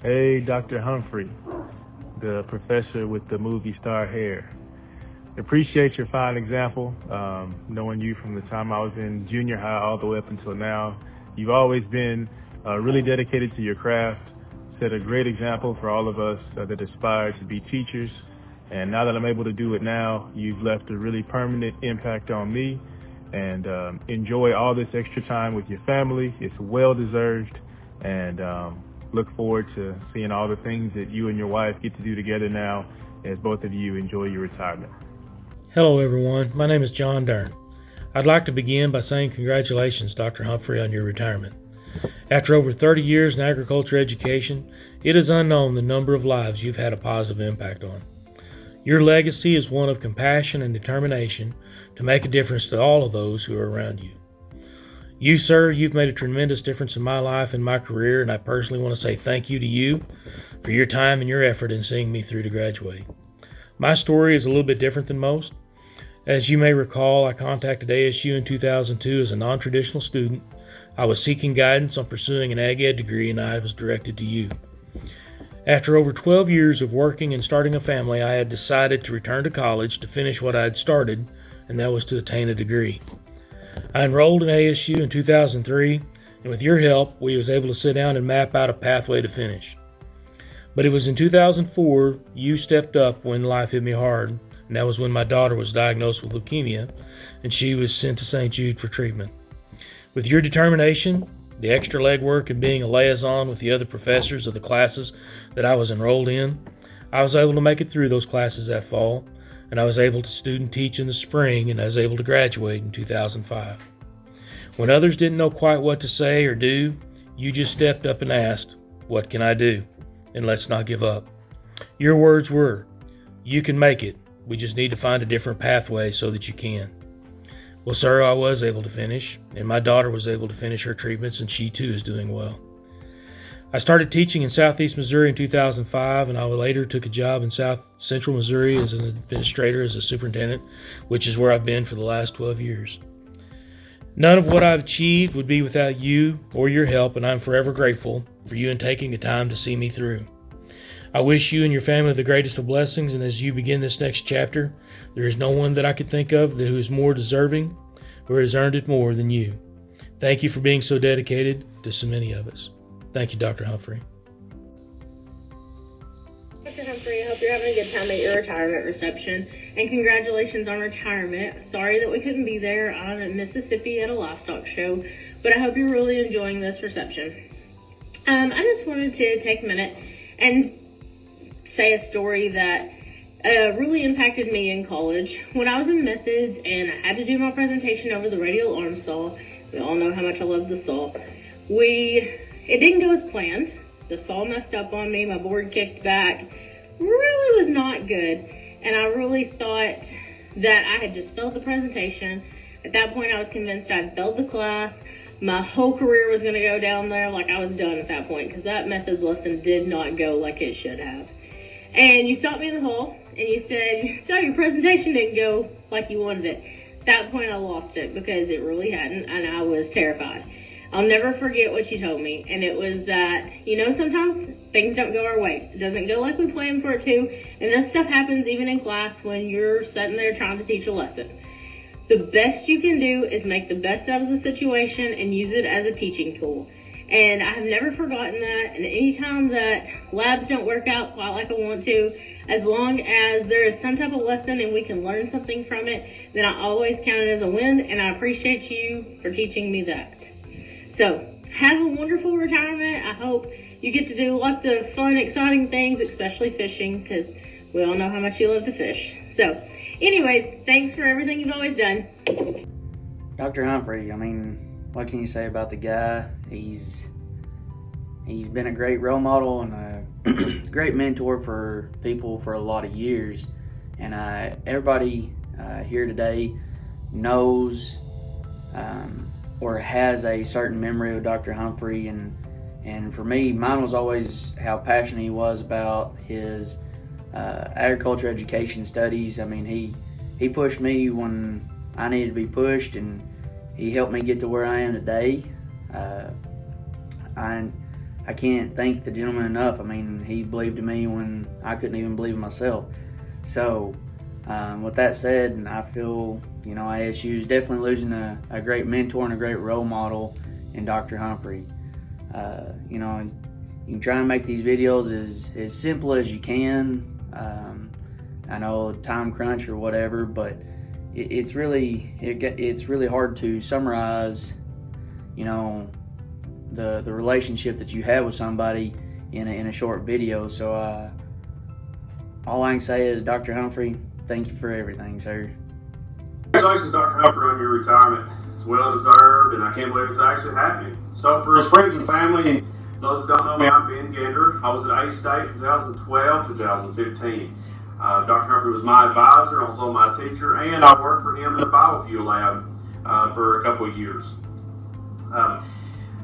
Hey, Dr. Humphrey, the professor with the movie star hair. Appreciate your fine example. Knowing you from the time I was in junior high all the way up until now, you've always been really dedicated to your craft, set a great example for all of us that aspire to be teachers. And now that I'm able to do it now, you've left a really permanent impact on me. And enjoy all this extra time with your family. It's well deserved. And look forward to seeing all the things that you and your wife get to do together now as both of you enjoy your retirement. Hello everyone, my name is John Dern. I'd like to begin by saying congratulations, Dr. Humphrey, on your retirement. After over 30 years in agriculture education, it is unknown the number of lives you've had a positive impact on. Your legacy is one of compassion and determination to make a difference to all of those who are around you. You, sir, you've made a tremendous difference in my life and my career, and I personally want to say thank you to you for your time and your effort in seeing me through to graduate. My story is a little bit different than most. As you may recall, I contacted ASU in 2002 as a non-traditional student. I was seeking guidance on pursuing an ag ed degree, and I was directed to you. After over 12 years of working and starting a family, I had decided to return to college to finish what I had started, and that was to attain a degree. I enrolled in ASU in 2003, and with your help, we was able to sit down and map out a pathway to finish. But it was in 2004 you stepped up when life hit me hard, and that was when my daughter was diagnosed with leukemia, and she was sent to St. Jude for treatment. With your determination, the extra legwork, and being a liaison with the other professors of the classes that I was enrolled in, I was able to make it through those classes that fall, and I was able to student teach in the spring, and I was able to graduate in 2005. When others didn't know quite what to say or do, you just stepped up and asked, "What can I do? And let's not give up." Your words were, "You can make it. We just need to find a different pathway so that you can." Well, sir, I was able to finish, and my daughter was able to finish her treatments, and she too is doing well. I started teaching in southeast Missouri in 2005, and I later took a job in south central Missouri as an administrator, as a superintendent, which is where I've been for the last 12 years. None of what I've achieved would be without you or your help, and I'm forever grateful for you and taking the time to see me through. I wish you and your family the greatest of blessings, and as you begin this next chapter, there is no one that I could think of who is more deserving or has earned it more than you. Thank you for being so dedicated to so many of us. Thank you, Dr. Humphrey. Dr. Humphrey, I hope you're having a good time at your retirement reception, and congratulations on retirement. Sorry that we couldn't be there. I'm in Mississippi at a livestock show, but I hope you're really enjoying this reception. I just wanted to take a minute and say a story that really impacted me in college. When I was in methods and I had to do my presentation over the radial arm saw, we all know how much I love the saw. It didn't go as planned. The saw messed up on me, my board kicked back, really was not good. And I really thought that I had just failed the presentation. At that point, I was convinced I'd failed the class. My whole career was gonna go down there, like I was done at that point, because that methods lesson did not go like it should have. And you stopped me in the hall, and you said, "So your presentation didn't go like you wanted it." At that point, I lost it, because it really hadn't, and I was terrified. I'll never forget what you told me, and it was that, sometimes things don't go our way. It doesn't go like we planned for it to, and this stuff happens even in class when you're sitting there trying to teach a lesson. The best you can do is make the best out of the situation and use it as a teaching tool. And I have never forgotten that, and anytime that labs don't work out quite like I want to, as long as there is some type of lesson and we can learn something from it, then I always count it as a win, and I appreciate you for teaching me that. So, have a wonderful retirement. I hope you get to do lots of fun, exciting things, especially fishing, because we all know how much you love to fish. So, anyways, thanks for everything you've always done. Dr. Humphrey, what can you say about the guy? He's been a great role model and a great mentor for people for a lot of years. And everybody here today knows or has a certain memory of Dr. Humphrey, and for me, mine was always how passionate he was about his agriculture education studies. He pushed me when I needed to be pushed, and he helped me get to where I am today. I can't thank the gentleman enough. I mean, he believed in me when I couldn't even believe in myself. So, with that said, I feel, ASU is definitely losing a great mentor and a great role model in Dr. Humphrey. You can try and make these videos as simple as you can. I know time crunch or whatever, but it's really hard to summarize, the relationship that you have with somebody in a short video. So all I can say is, Dr. Humphrey, thank you for everything, sir. Congratulations, Dr. Humphrey, on your retirement. It's well deserved, and I can't believe it's actually happening. So for his friends and family, and those who don't know me, I'm Ben Gander. I was at A State from 2012 to 2015. Dr. Humphrey was my advisor, also my teacher, and I worked for him in the biofuel lab for a couple of years.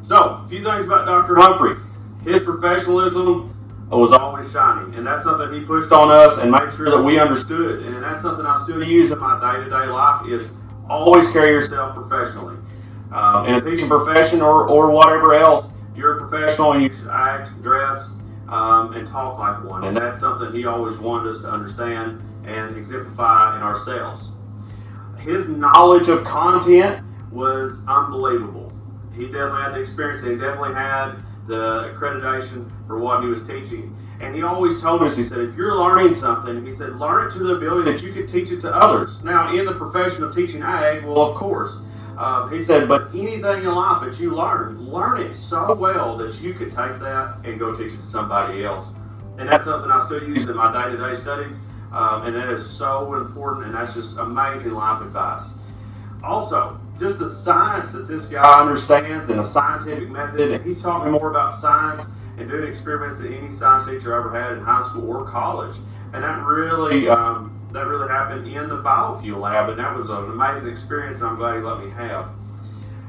So, a few things about Dr. Humphrey. His professionalism was always shining, and that's something he pushed on us and made sure that we understood. And that's something I still use in my day-to-day life, is always carry yourself professionally. In a teaching profession or whatever else, you're a professional and you should act, dress, and talk like one. And that's something he always wanted us to understand and exemplify in ourselves. His knowledge of content was unbelievable. He definitely had the experience, and he definitely had the accreditation for what he was teaching. And he always told us, he said, if you're learning something, he said, learn it to the ability that you could teach it to others. Now, in the profession of teaching ag, well, of course, he said, but anything in life that you learn it so well that you could take that and go teach it to somebody else. And that's something I still use in my day-to-day studies, and that is so important, and that's just amazing life advice. Also, just the science that this guy understands and a scientific method, and he taught me more about science and doing experiments than any science teacher I ever had in high school or college. And that really happened in the biofuel lab, and that was an amazing experience, and I'm glad he let me have.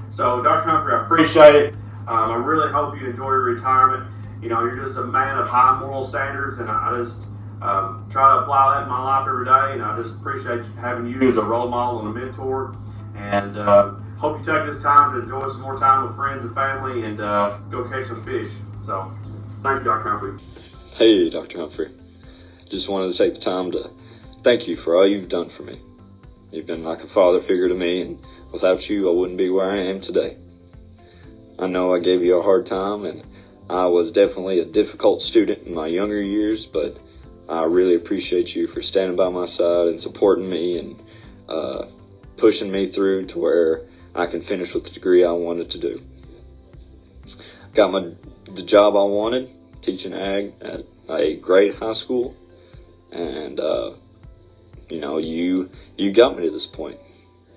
So, Dr. Humphrey, I appreciate it. I really hope you enjoy your retirement. You're just a man of high moral standards, and I just try to apply that in my life every day, and I just appreciate having you as a role model and a mentor. And hope you take this time to enjoy some more time with friends and family and go catch some fish. So, thank you, Dr. Humphrey. Hey, Dr. Humphrey. Just wanted to take the time to thank you for all you've done for me. You've been like a father figure to me, and without you, I wouldn't be where I am today. I know I gave you a hard time, and I was definitely a difficult student in my younger years, but I really appreciate you for standing by my side and supporting me and pushing me through to where I can finish with the degree I wanted to do. Got the job I wanted, teaching ag at a great high school, and you got me to this point,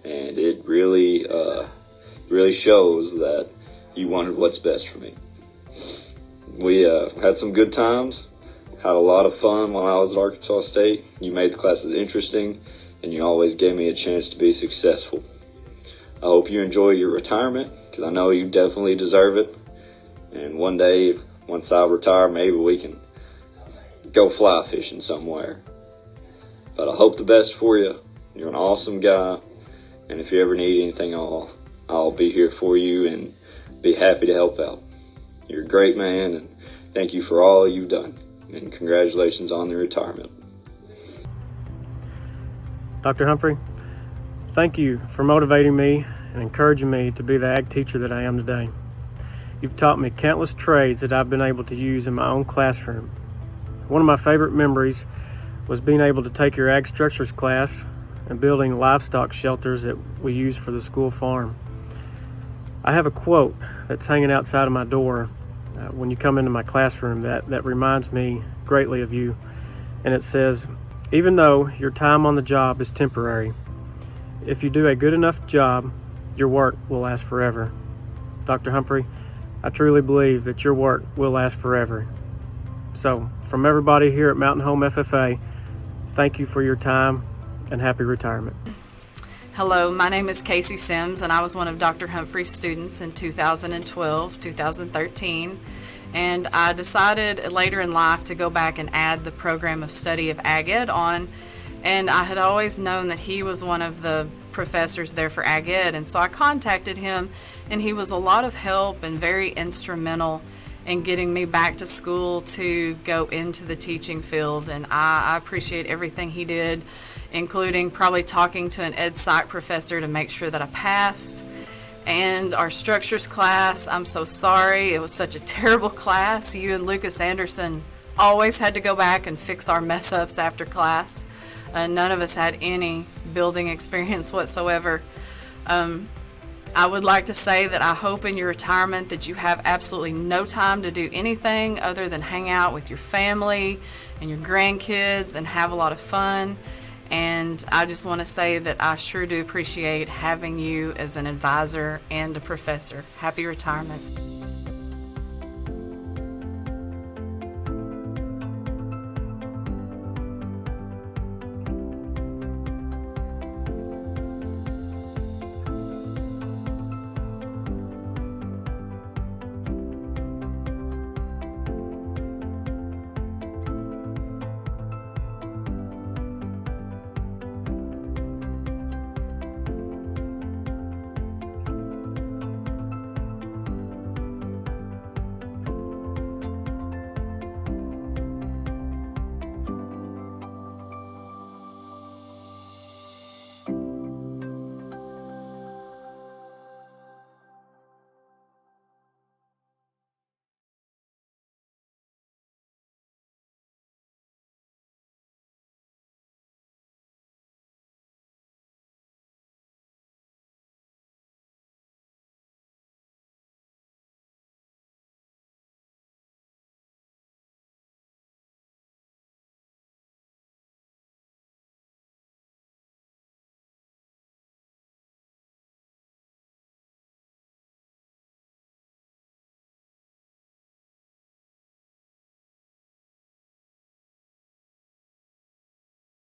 and it really shows that you wanted what's best for me. We had some good times, had a lot of fun while I was at Arkansas State. You made the classes interesting, and you always gave me a chance to be successful. I hope you enjoy your retirement, because I know you definitely deserve it. And one day, once I retire, maybe we can go fly fishing somewhere. But I hope the best for you. You're an awesome guy, and if you ever need anything, I'll be here for you and be happy to help out. You're a great man, and thank you for all you've done. And congratulations on the retirement. Dr. Humphrey, thank you for motivating me and encouraging me to be the ag teacher that I am today. You've taught me countless trades that I've been able to use in my own classroom. One of my favorite memories was being able to take your ag structures class and building livestock shelters that we use for the school farm. I have a quote that's hanging outside of my door when you come into my classroom that reminds me greatly of you, and it says, "Even though your time on the job is temporary, if you do a good enough job, your work will last forever." Dr. Humphrey, I truly believe that your work will last forever. So, from everybody here at Mountain Home FFA, thank you for your time and happy retirement. Hello, my name is Casey Sims, and I was one of Dr. Humphrey's students in 2012, 2013, and I decided later in life to go back and add the program of study of Ag Ed on, and I had always known that he was one of the professors there for Ag Ed, and so I contacted him, and he was a lot of help and very instrumental in getting me back to school to go into the teaching field. And I appreciate everything he did, including probably talking to an ed psych professor to make sure that I passed. And our structures class, I'm so sorry. It was such a terrible class. You and Lucas Anderson always had to go back and fix our mess ups after class. None of us had any building experience whatsoever. I would like to say that I hope in your retirement that you have absolutely no time to do anything other than hang out with your family and your grandkids and have a lot of fun. And I just want to say that I sure do appreciate having you as an advisor and a professor. Happy retirement.